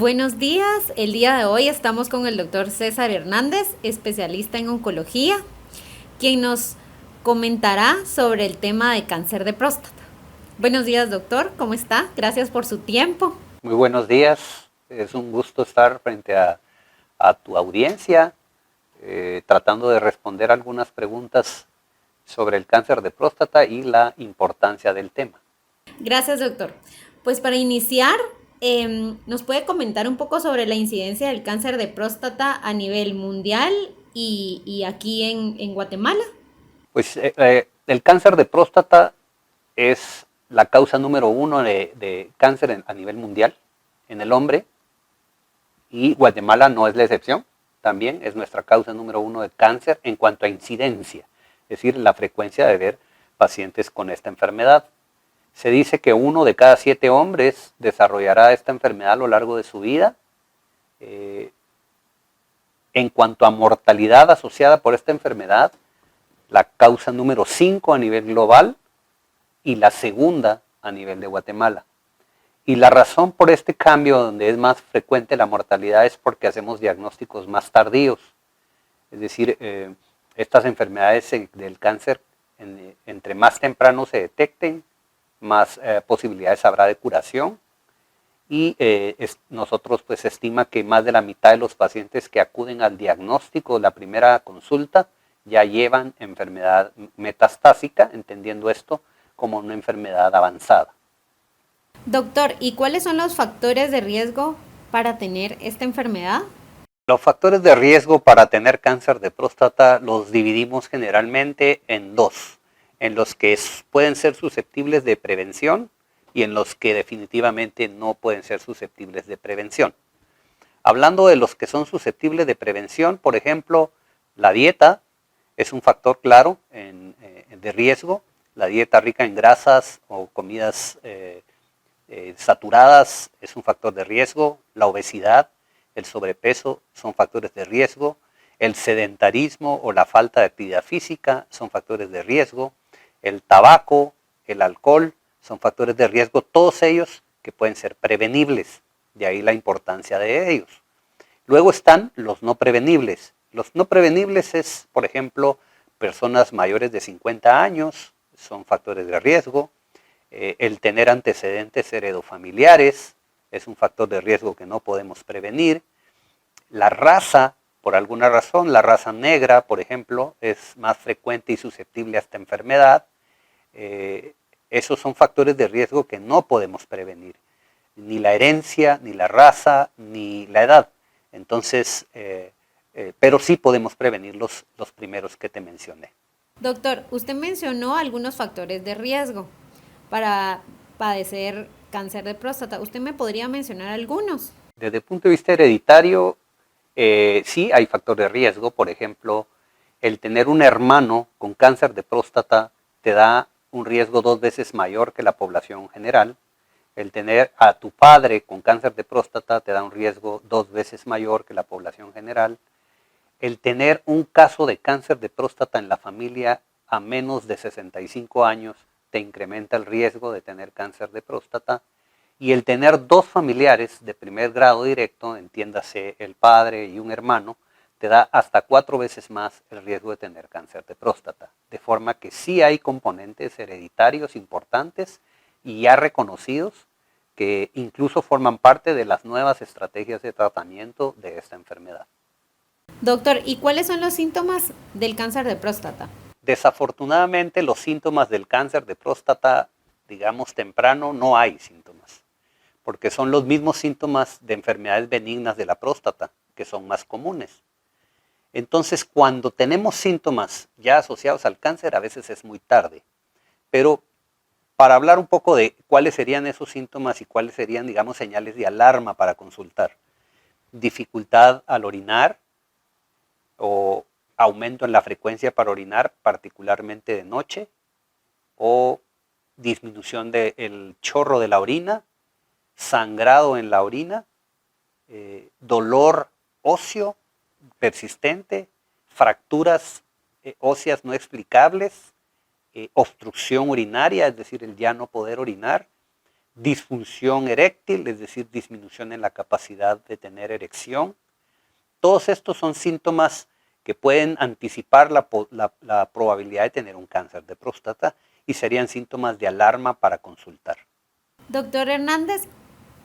Buenos días, el día de hoy estamos con el doctor César Hernández, especialista en oncología, quien nos comentará sobre el tema de cáncer de próstata. Buenos días, doctor, ¿cómo está? Gracias por su tiempo. Muy buenos días, es un gusto estar frente a tu audiencia, tratando de responder algunas preguntas sobre el cáncer de próstata y la importancia del tema. Gracias, doctor. Pues para iniciar, ¿nos puede comentar un poco sobre la incidencia del cáncer de próstata a nivel mundial y aquí en Guatemala? Pues el cáncer de próstata es la causa número uno de cáncer a nivel mundial en el hombre, y Guatemala no es la excepción, también es nuestra causa número uno de cáncer en cuanto a incidencia, es decir, la frecuencia de ver pacientes con esta enfermedad. Se dice que 1 de cada 7 hombres desarrollará esta enfermedad a lo largo de su vida. En cuanto a mortalidad asociada por esta enfermedad, la causa número 5 a nivel global y la segunda a nivel de Guatemala. Y la razón por este cambio, donde es más frecuente la mortalidad, es porque hacemos diagnósticos más tardíos. Es decir, estas enfermedades del cáncer, entre más temprano se detecten, más posibilidades habrá de curación. Y nosotros pues estima que más de la mitad de los pacientes que acuden al diagnóstico, la primera consulta, ya llevan enfermedad metastásica, entendiendo esto como una enfermedad avanzada. Doctor, ¿y cuáles son los factores de riesgo para tener esta enfermedad? Los factores de riesgo para tener cáncer de próstata los dividimos generalmente en dos, en los que pueden ser susceptibles de prevención y en los que definitivamente no pueden ser susceptibles de prevención. Hablando de los que son susceptibles de prevención, por ejemplo, la dieta es un factor claro de riesgo. La dieta rica en grasas o comidas saturadas es un factor de riesgo. La obesidad, el sobrepeso son factores de riesgo. El sedentarismo o la falta de actividad física son factores de riesgo. El tabaco, el alcohol son factores de riesgo, todos ellos que pueden ser prevenibles. De ahí la importancia de ellos. Luego están los no prevenibles. Los no prevenibles es, por ejemplo, personas mayores de 50 años, son factores de riesgo. El tener antecedentes heredofamiliares es un factor de riesgo que no podemos prevenir. La raza, por alguna razón, la raza negra, por ejemplo, es más frecuente y susceptible a esta enfermedad. Esos son factores de riesgo que no podemos prevenir. Ni la herencia, ni la raza, ni la edad. Entonces, pero sí podemos prevenir los primeros que te mencioné. Doctor, usted mencionó algunos factores de riesgo para padecer cáncer de próstata. ¿Usted me podría mencionar algunos? Desde el punto de vista hereditario, sí hay factor de riesgo. Por ejemplo, el tener un hermano con cáncer de próstata te da un riesgo 2 veces mayor que la población general. El tener a tu padre con cáncer de próstata te da un riesgo 2 veces mayor que la población general. El tener un caso de cáncer de próstata en la familia a menos de 65 años te incrementa el riesgo de tener cáncer de próstata. Y el tener 2 familiares de primer grado directo, entiéndase el padre y un hermano, te da hasta 4 veces más el riesgo de tener cáncer de próstata. De forma que sí hay componentes hereditarios importantes y ya reconocidos que incluso forman parte de las nuevas estrategias de tratamiento de esta enfermedad. Doctor, ¿y cuáles son los síntomas del cáncer de próstata? Desafortunadamente, los síntomas del cáncer de próstata, digamos temprano, no hay síntomas, porque son los mismos síntomas de enfermedades benignas de la próstata, que son más comunes. Entonces, cuando tenemos síntomas ya asociados al cáncer, a veces es muy tarde. Pero para hablar un poco de cuáles serían esos síntomas y cuáles serían, digamos, señales de alarma para consultar. Dificultad al orinar o aumento en la frecuencia para orinar, particularmente de noche, o disminución del chorro de la orina, sangrado en la orina, dolor óseo persistente, fracturas óseas no explicables, obstrucción urinaria, es decir, el ya no poder orinar, disfunción eréctil, es decir, disminución en la capacidad de tener erección. Todos estos son síntomas que pueden anticipar la probabilidad de tener un cáncer de próstata y serían síntomas de alarma para consultar. Doctor Hernández,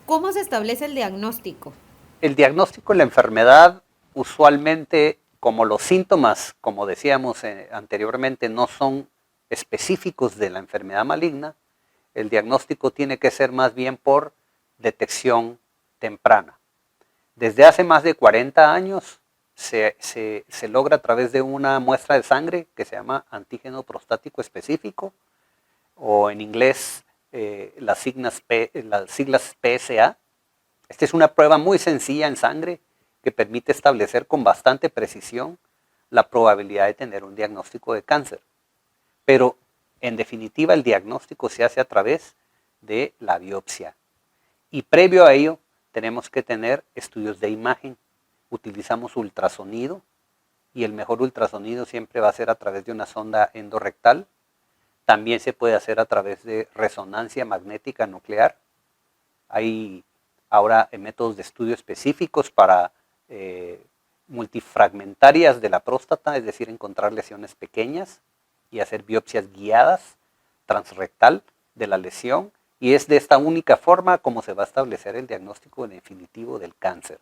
¿cómo se establece el diagnóstico? El diagnóstico de la enfermedad, usualmente, como los síntomas, como decíamos anteriormente, no son específicos de la enfermedad maligna, el diagnóstico tiene que ser más bien por detección temprana. Desde hace más de 40 años se logra a través de una muestra de sangre que se llama antígeno prostático específico, o en inglés las siglas PSA. Esta es una prueba muy sencilla en sangre que permite establecer con bastante precisión la probabilidad de tener un diagnóstico de cáncer. Pero en definitiva el diagnóstico se hace a través de la biopsia. Y previo a ello tenemos que tener estudios de imagen. Utilizamos ultrasonido y el mejor ultrasonido siempre va a ser a través de una sonda endorrectal. También se puede hacer a través de resonancia magnética nuclear. Hay ahora métodos de estudio específicos para multifragmentarias de la próstata, es decir, encontrar lesiones pequeñas y hacer biopsias guiadas transrectal de la lesión. Y es de esta única forma como se va a establecer el diagnóstico definitivo del cáncer.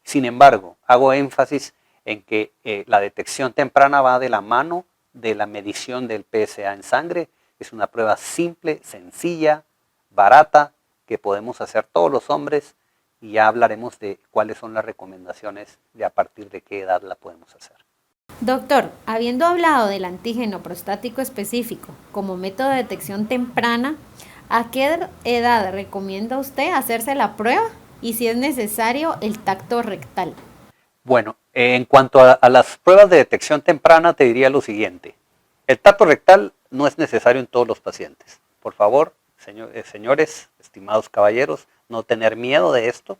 Sin embargo, hago énfasis en que la detección temprana va de la mano de la medición del PSA en sangre. Es una prueba simple, sencilla, barata, que podemos hacer todos los hombres, y ya hablaremos de cuáles son las recomendaciones de a partir de qué edad la podemos hacer. Doctor, habiendo hablado del antígeno prostático específico como método de detección temprana, ¿a qué edad recomienda usted hacerse la prueba y si es necesario el tacto rectal? Bueno, en cuanto a las pruebas de detección temprana, te diría lo siguiente. El tacto rectal no es necesario en todos los pacientes. Por favor, señores, estimados caballeros, no tener miedo de esto,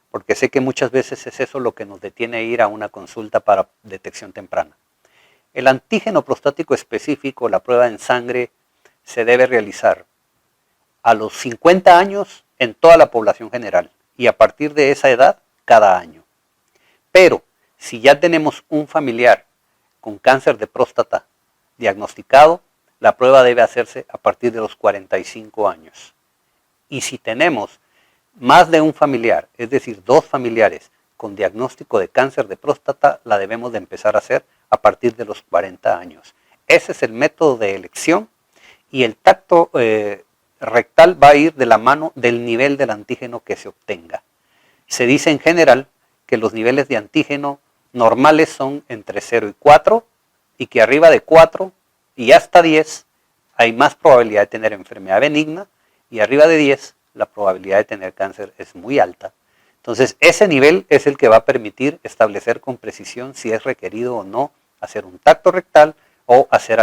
porque sé que muchas veces es eso lo que nos detiene a ir a una consulta para detección temprana. El antígeno prostático específico, la prueba en sangre, se debe realizar a los 50 años en toda la población general y a partir de esa edad cada año. Pero si ya tenemos un familiar con cáncer de próstata diagnosticado, la prueba debe hacerse a partir de los 45 años. Y si tenemos más de un familiar, es decir, 2 familiares con diagnóstico de cáncer de próstata, la debemos de empezar a hacer a partir de los 40 años. Ese es el método de elección y el tacto rectal va a ir de la mano del nivel del antígeno que se obtenga. Se dice en general que los niveles de antígeno normales son entre 0 y 4 y que arriba de 4 y hasta 10 hay más probabilidad de tener enfermedad benigna y arriba de 10 la probabilidad de tener cáncer es muy alta. Entonces, ese nivel es el que va a permitir establecer con precisión si es requerido o no hacer un tacto rectal o hacer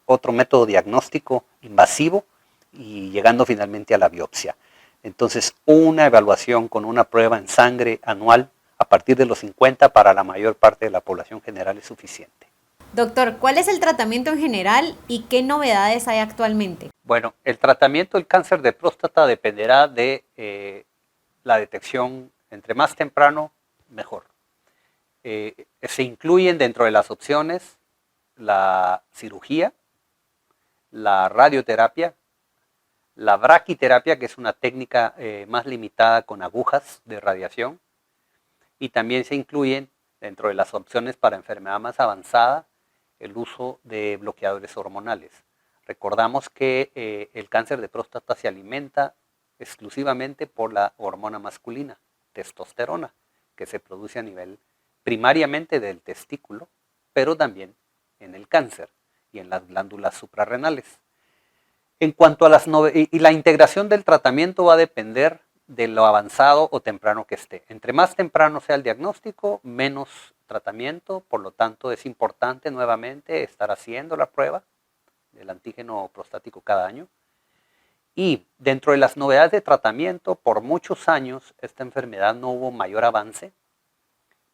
otro método diagnóstico invasivo y llegando finalmente a la biopsia. Entonces, una evaluación con una prueba en sangre anual a partir de los 50 para la mayor parte de la población general es suficiente. Doctor, ¿cuál es el tratamiento en general y qué novedades hay actualmente? Bueno, el tratamiento del cáncer de próstata dependerá de la detección. Entre más temprano, mejor. Se incluyen dentro de las opciones la cirugía, la radioterapia, la braquiterapia, que es una técnica más limitada con agujas de radiación, y también se incluyen dentro de las opciones para enfermedad más avanzada el uso de bloqueadores hormonales. Recordamos que el cáncer de próstata se alimenta exclusivamente por la hormona masculina, testosterona, que se produce a nivel primariamente del testículo, pero también en el cáncer y en las glándulas suprarrenales. En cuanto a la integración del tratamiento va a depender de lo avanzado o temprano que esté. Entre más temprano sea el diagnóstico, menos tratamiento, por lo tanto es importante nuevamente estar haciendo la prueba del antígeno prostático cada año. Y dentro de las novedades de tratamiento, por muchos años esta enfermedad no hubo mayor avance,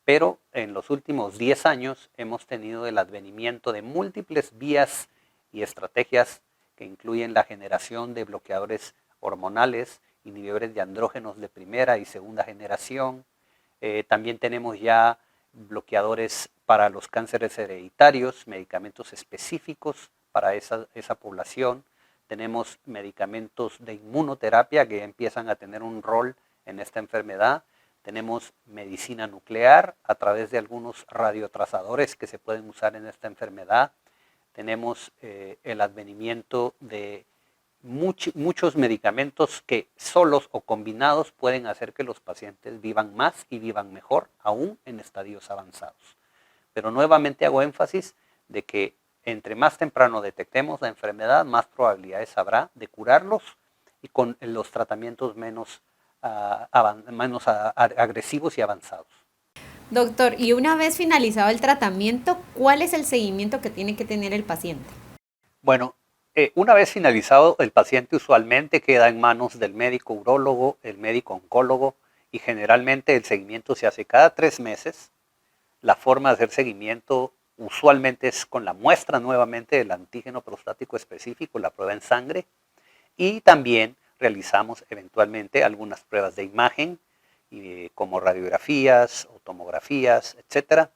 pero en los últimos 10 años hemos tenido el advenimiento de múltiples vías y estrategias que incluyen la generación de bloqueadores hormonales, inhibidores de andrógenos de primera y segunda generación. También tenemos ya bloqueadores para los cánceres hereditarios, medicamentos específicos para esa población. Tenemos medicamentos de inmunoterapia que empiezan a tener un rol en esta enfermedad. Tenemos medicina nuclear a través de algunos radiotrazadores que se pueden usar en esta enfermedad. Tenemos el advenimiento de muchos medicamentos que solos o combinados pueden hacer que los pacientes vivan más y vivan mejor, aún en estadios avanzados. Pero nuevamente hago énfasis de que entre más temprano detectemos la enfermedad, más probabilidades habrá de curarlos y con los tratamientos menos agresivos y avanzados. Doctor, y una vez finalizado el tratamiento, ¿cuál es el seguimiento que tiene que tener el paciente? Bueno, una vez finalizado, el paciente usualmente queda en manos del médico urólogo, el médico oncólogo, y generalmente el seguimiento se hace cada 3 meses. La forma de hacer seguimiento usualmente es con la muestra nuevamente del antígeno prostático específico, la prueba en sangre, y también realizamos eventualmente algunas pruebas de imagen, como radiografías o tomografías, etc.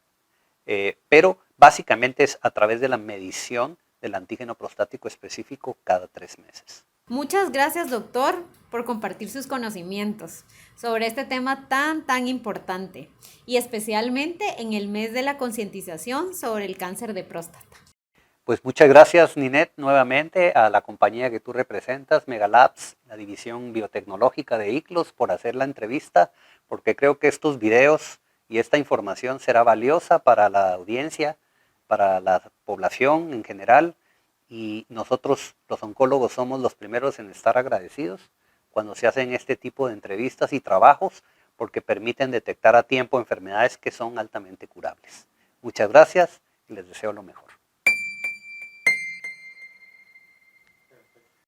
Pero básicamente es a través de la medición del antígeno prostático específico cada 3 meses. Muchas gracias, doctor, por compartir sus conocimientos sobre este tema tan importante y especialmente en el mes de la concientización sobre el cáncer de próstata. Pues muchas gracias, Ninette, nuevamente a la compañía que tú representas, Megalabs, la división biotecnológica de ICLOS, por hacer la entrevista, porque creo que estos videos y esta información será valiosa para la audiencia, para la población en general, y nosotros los oncólogos somos los primeros en estar agradecidos cuando se hacen este tipo de entrevistas y trabajos, porque permiten detectar a tiempo enfermedades que son altamente curables. Muchas gracias y les deseo lo mejor.